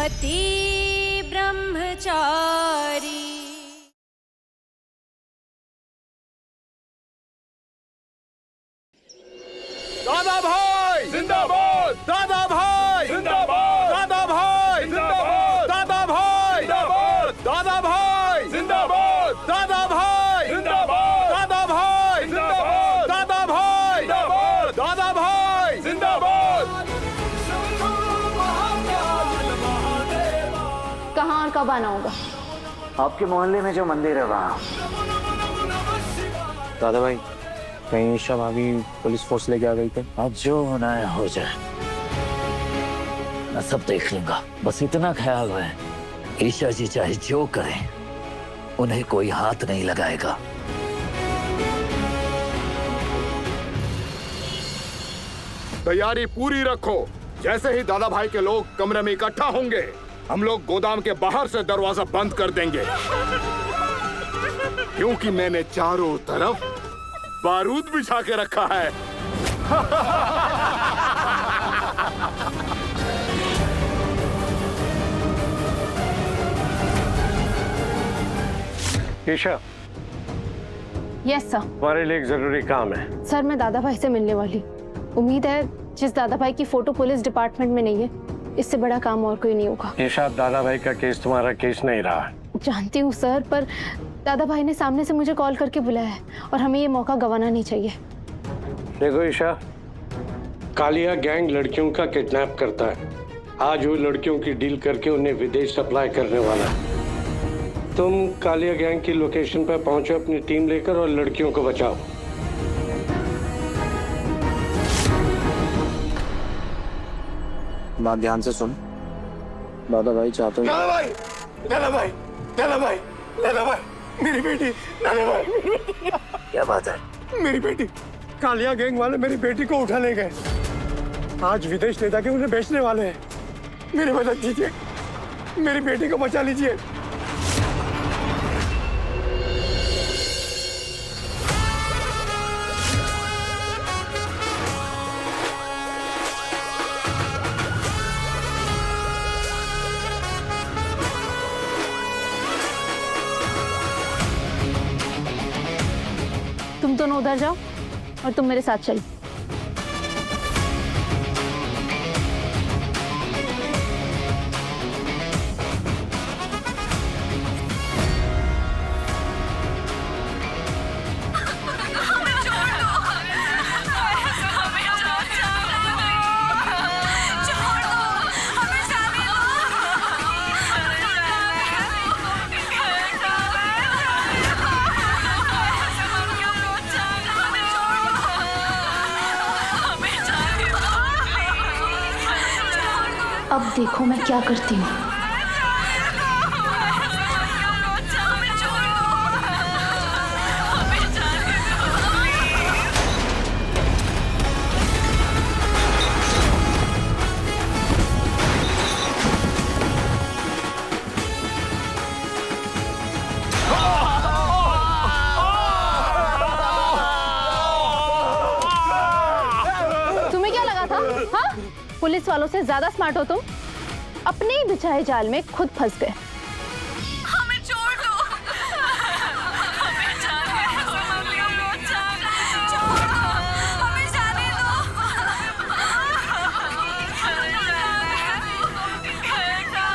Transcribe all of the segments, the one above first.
पति ब्रह्मचारी। दादा भाई जिंदाबाद, दादा भाई जिंदाबाद, दादा भाई जिंदाबाद, दादा भाई जिंदाबाद, दादा भाई जिंदाबाद, दादा भाई जिंदाबाद, दादा भाई जिंदाबाद, दादा भाई जिंदाबाद, दादा भाई जिंदाबाद। कहाँ और कब आना होगा? आपके मोहल्ले में जो मंदिर है वहाँ। दादा भाई, कहीं ईशा भाभी पुलिस फोर्स लेके आ गई थे? अब जो होना है हो जाए, मैं सब देख लूंगा। बस इतना ख्याल है, ईशा जी चाहे जो करें, उन्हें कोई हाथ नहीं लगाएगा। तैयारी पूरी रखो। जैसे ही दादा भाई के लोग कमरे में इकट्ठा होंगे, हम लोग गोदाम के बाहर से दरवाजा बंद कर देंगे, क्योंकि मैंने चारों तरफ बारूद बिछा के रखा है। Isha, yes sir. हमारे लिए एक जरूरी काम है। सर, मैं दादा भाई से मिलने वाली। उम्मीद है जिस दादा भाई की फोटो पुलिस डिपार्टमेंट में नहीं है, इससे बड़ा काम और कोई नहीं होगा। ईशा, दादा भाई का केस तुम्हारा केस नहीं रहा। जानती हूँ सर, पर दादा भाई ने सामने से मुझे कॉल करके बुलाया है और हमें ये मौका गंवाना नहीं चाहिए। देखो ईशा, कालिया गैंग लड़कियों का किडनैप करता है। आज वो लड़कियों की डील करके उन्हें विदेश सप्लाई करने वाला है। तुम कालिया गैंग की लोकेशन पर पहुंचो अपनी टीम लेकर और लड़कियों को बचाओ। बात ध्यान से सुन। दादा भाई चाहते दादा भाई, दादा भाई, दादा भाई, दादा भाई, मेरी बेटी, दादा भाई। क्या बात है? मेरी बेटी, कालिया गैंग वाले मेरी बेटी को उठा ले गए। आज विदेश ले जाके उन्हें बेचने वाले हैं। मेरी मदद कीजिए, मेरी बेटी को बचा लीजिए। तुम दोनों उधर जाओ और तुम मेरे साथ चलो। अब देखो मैं क्या करती हूँ। तुम्हें क्या लगा था? हाँ? पुलिस वालों से ज्यादा स्मार्ट हो तुम। अपने ही बिछाए जाल में खुद फंस गए। हमें छोड़ दो, हमें जाने दो, छोड़ दो, हमें जाने दो।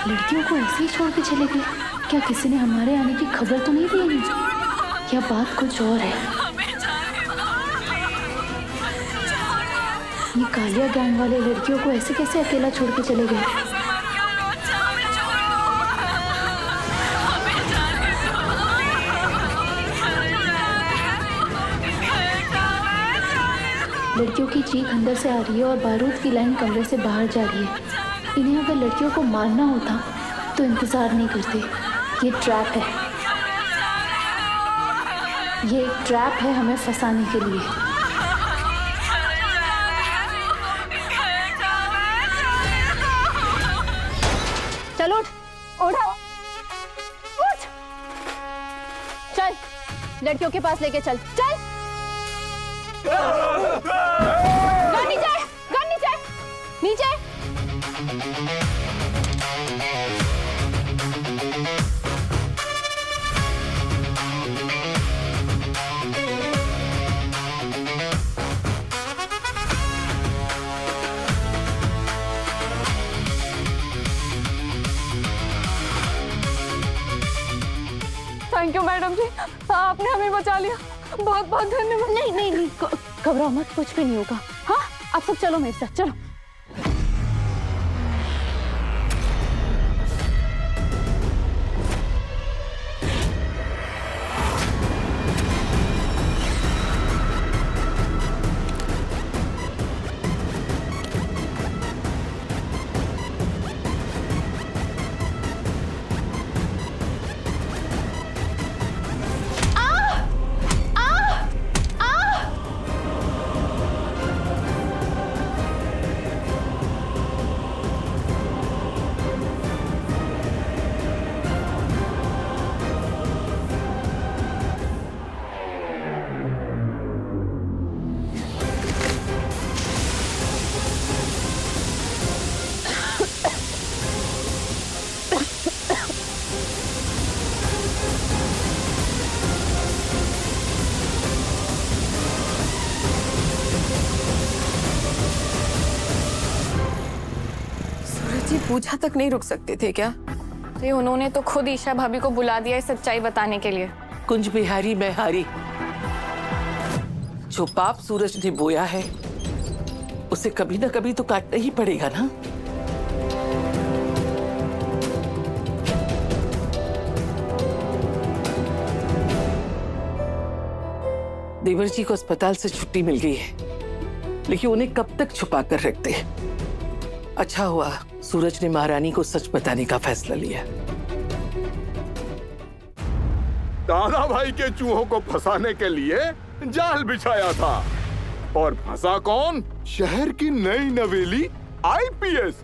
लड़कियों को ऐसे ही छोड़ के चले गए? क्या किसी ने हमारे आने की खबर तो नहीं दी? क्या बात कुछ और है? ये कालिया गैंग वाले लड़कियों को ऐसे कैसे अकेला छोड़ के चले गए? लड़कियों की चीख अंदर से आ रही है और बारूद की लाइन कमरे से बाहर जा रही है। इन्हें अगर लड़कियों को मारना होता तो इंतजार नहीं करते। ये ट्रैप है, ये एक ट्रैप है हमें फंसाने के लिए। चलो उठ, उठ, चल लड़कियों के पास लेके चल, चल। गन नीचे, गन नीचे, नीचे। थैंक यू मैडम जी, आपने हमें बचा लिया। बहुत बहुत धन्यवाद। नहीं नहीं नहीं, घबराओ मत, कुछ भी नहीं होगा। हाँ, आप सब चलो मेरे साथ, चलो। पूछा तक नहीं रुक सकते थे क्या? जी उन्होंने तो खुद ईशा भाभी को बुला दिया है सच्चाई बताने के लिए। कुंज बिहारी मैं हारी। जो पाप सूरज ने बोया है उसे कभी ना कभी तो काटना ही पड़ेगा ना। देवर जी को अस्पताल से छुट्टी मिल गई है, लेकिन उन्हें कब तक छुपा कर रखते? अच्छा हुआ सूरज ने महारानी को सच बताने का फैसला लिया। दादा भाई के चूहों को फंसाने के लिए जाल बिछाया था, और फंसा कौन? शहर की नई नवेली आईपीएस।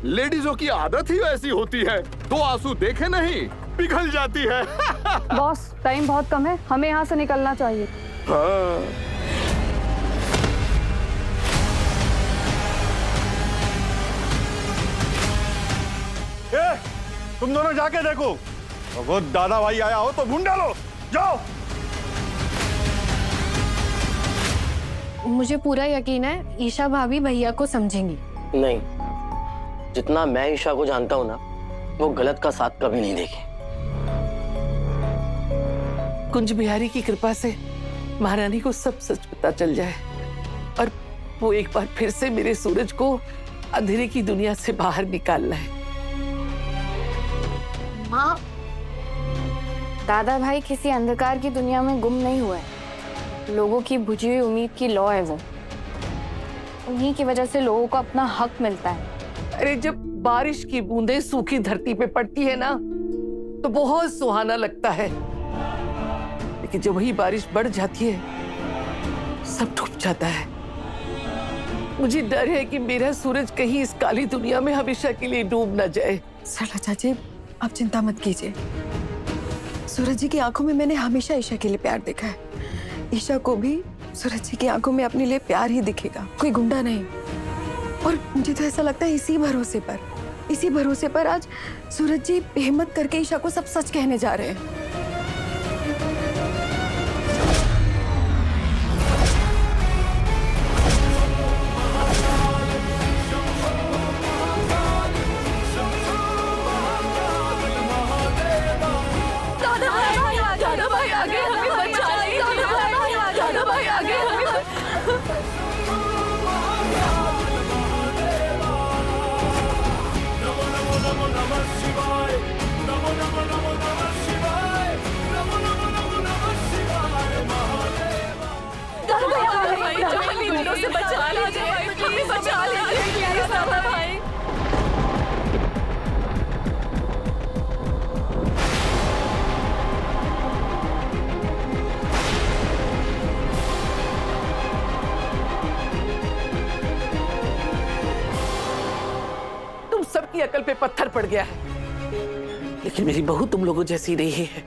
लेडीजों की आदत ही ऐसी होती है, दो आंसू देखे नहीं पिघल जाती है। बॉस, टाइम बहुत कम है, हमें यहाँ से निकलना चाहिए। हाँ। तुम दोनों जाके देखो, अगर दादा भाई आया हो तो ढूंढ डालो, जाओ। मुझे पूरा यकीन है ईशा भाभी भैया को समझेंगी। नहीं, जितना मैं ईशा को जानता हूँ ना, वो गलत का साथ कभी नहीं देगी। कुंज बिहारी की कृपा से महारानी को सब सच पता चल जाए और वो एक बार फिर से मेरे सूरज को अंधेरे की दुनिया से बाहर निकालना है। माँ, दादा भाई किसी अंधकार की दुनिया में गुम नहीं हुए। लोगों की बुझी हुई उम्मीद की लौ है वो। उन्हीं की वजह से लोगों को अपना हक मिलता है। अरे जब बारिश की बूंदें सूखी धरती पे पड़ती है ना, तो बहुत सुहाना लगता है, लेकिन जब वही बारिश बढ़ जाती है सब डूब जाता है। मुझे डर है कि मेरा सूरज कहीं इस काली दुनिया में हमेशा के लिए डूब ना जाए। सरला चाची, आप चिंता मत कीजिए। सूरज जी की आंखों में मैंने हमेशा ईशा के लिए प्यार देखा है। ईशा को भी सूरज जी की आंखों में अपने लिए प्यार ही दिखेगा, कोई गुंडा नहीं। और मुझे तो ऐसा लगता है इसी भरोसे पर आज सूरज जी हिम्मत करके ईशा को सब सच कहने जा रहे हैं। सबकी अकल पे पत्थर पड़ गया है, लेकिन मेरी बहू तुम लोगों जैसी नहीं है।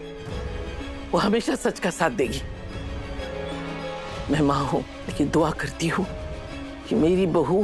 वो हमेशा सच का साथ देगी। मैं माँ हूं, लेकिन दुआ करती हूँ कि मेरी बहू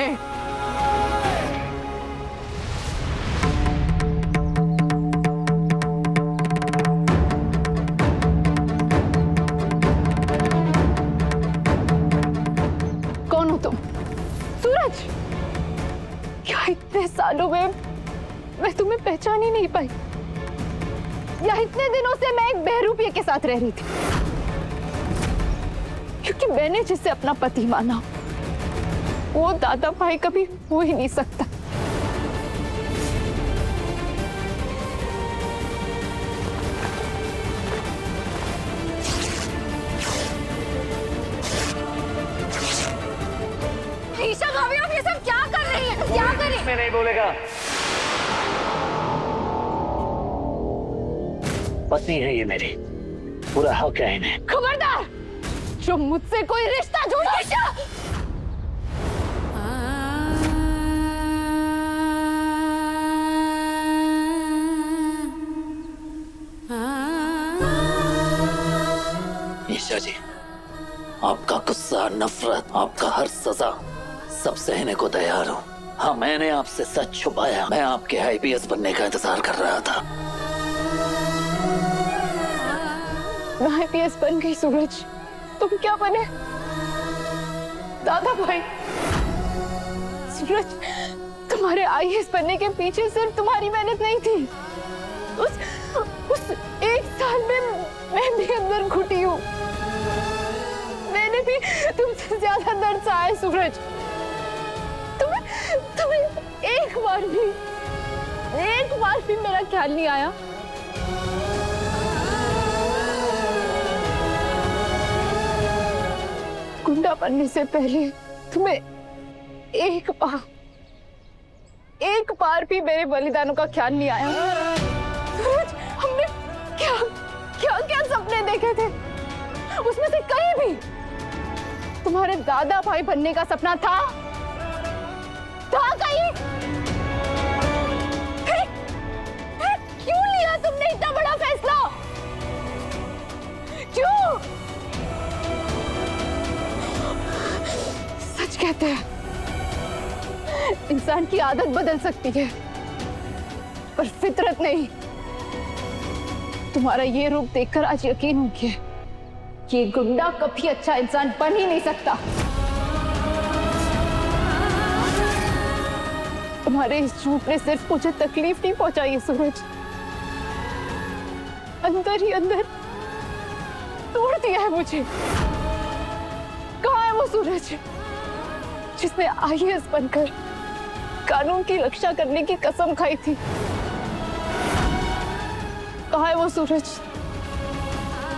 उन्हें। कौन हो तुम? सूरज? क्या इतने सालों में मैं तुम्हें पहचान ही नहीं पाई? या इतने दिनों से मैं एक बहरूपिये के साथ रह रही थी? क्योंकि मैंने जिसे अपना पति माना वो दादा भाई कभी हो ही नहीं सकता। ईशा भाभी, आप ये सब क्या कर रही हैं? क्या कर रही हैं? मैं नहीं बोलेगा। पत्नी है ये मेरी, पूरा हक है इन्हें। खबरदार, जो मुझसे कोई रिश्ता जोड़ा। ईशा जी, आपका गुस्सा, नफरत, आपका हर सजा सब सहने को तैयार हूँ। हाँ, मैंने आपसे सच छुपाया। मैं आपके आईपीएस बनने का इंतजार कर रहा था। मैं आईपीएस बन गई सूरज, तुम क्या बने? दादा भाई। सूरज, तुम्हारे आईएएस बनने के पीछे सिर्फ तुम्हारी मेहनत नहीं थी। उस एक साल में मैं भी अंदर घुटी हूँ। मैंने भी तुमसे ज्यादा दर्द सहा है सूरज। तुम्हें एक बार भी मेरा ख्याल नहीं आया? गुंडा बनने से पहले तुम्हें एक बार भी मेरे बलिदानों का ख्याल नहीं आया? सूरज, हमने क्या सपने देखे थे? उसमें से कहीं भी तुम्हारे दादा भाई बनने का सपना था कहीं? फिर क्यों लिया तुमने इतना बड़ा फैसला? क्यों? सच कहते हैं, इंसान की आदत बदल सकती है पर फितरत नहीं। तुम्हारा ये रूप देखकर आज यकीन हो गया कि ये गुंडा कभी अच्छा इंसान बन ही नहीं सकता। तुम्हारे इस झूठ ने सिर्फ मुझे तकलीफ नहीं पहुंचाई है सूरज, अंदर ही अंदर तोड़ दिया है मुझे। कहाँ है वो सूरज जिसने आईएएस बनकर कानून की रक्षा करने की कसम खाई थी? कहाँ है वो सूरज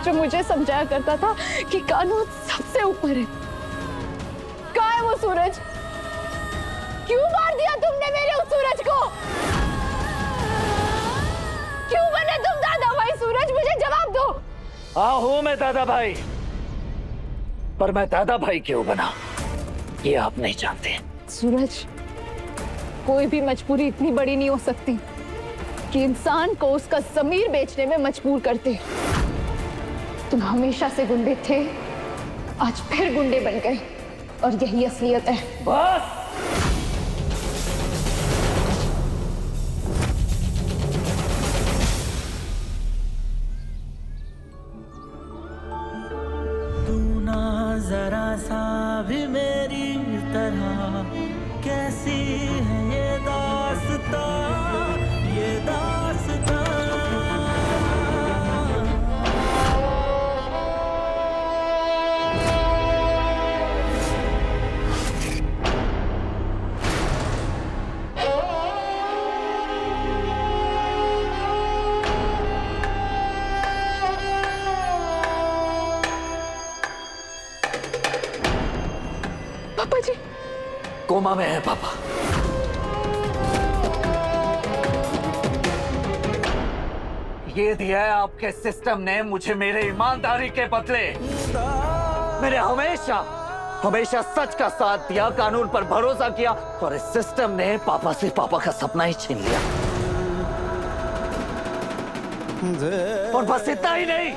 जो मुझे समझाया करता था कि कानून सबसे ऊपर है? कहाँ है वो सूरज? क्यों मार दिया तुमने मेरे उस सूरज को? क्यों बने तुम दादा भाई? सूरज, मुझे जवाब दो। हाँ, हूँ मैं दादा भाई, पर मैं दादा भाई क्यों बना ये आप नहीं जानते। सूरज, कोई भी मजबूरी इतनी बड़ी नहीं हो सकती कि इंसान को उसका ज़मीर बेचने में मजबूर करते। तुम हमेशा से गुंडे थे, आज फिर गुंडे बन गए और यही असलियत है। बस तू ना जरा सा भी मेरी तरह, कैसी है ये दास्तां, ये दास्तां। पापा जी कोमा में है पापा। ये दिया है आपके सिस्टम ने मुझे मेरे ईमानदारी के बदले। मैंने हमेशा सच का साथ दिया, कानून पर भरोसा किया, और इस सिस्टम ने पापा से पापा का सपना ही छीन लिया। और बस इतना ही नहीं,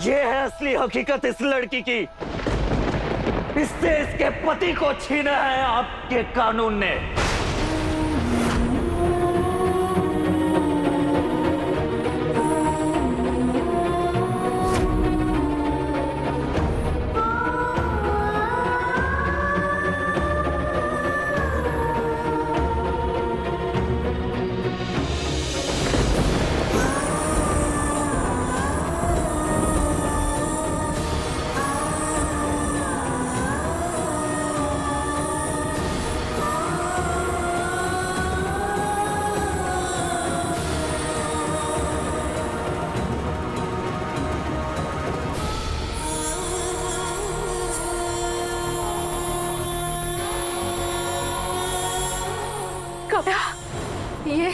ये है असली हकीकत इस लड़की की। इससे इसके पति को छीना है आपके कानून ने। काव्या, ये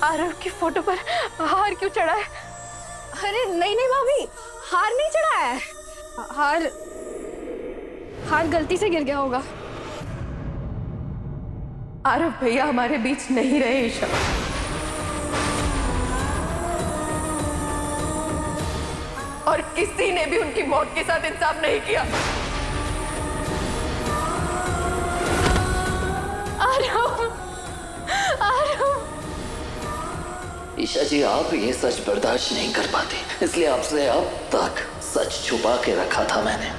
आरव की फोटो पर हार क्यों चढ़ा है? अरे नहीं नहीं भाभी, हार नहीं चढ़ा है। हार गलती से गिर गया होगा। आरव भैया हमारे बीच नहीं रहे ईशा। और किसी ने भी उनकी मौत के साथ इंसाफ नहीं किया। ईशा जी, आप ये सच बर्दाश्त नहीं कर पाते, इसलिए आपसे अब तक सच छुपा के रखा था मैंने।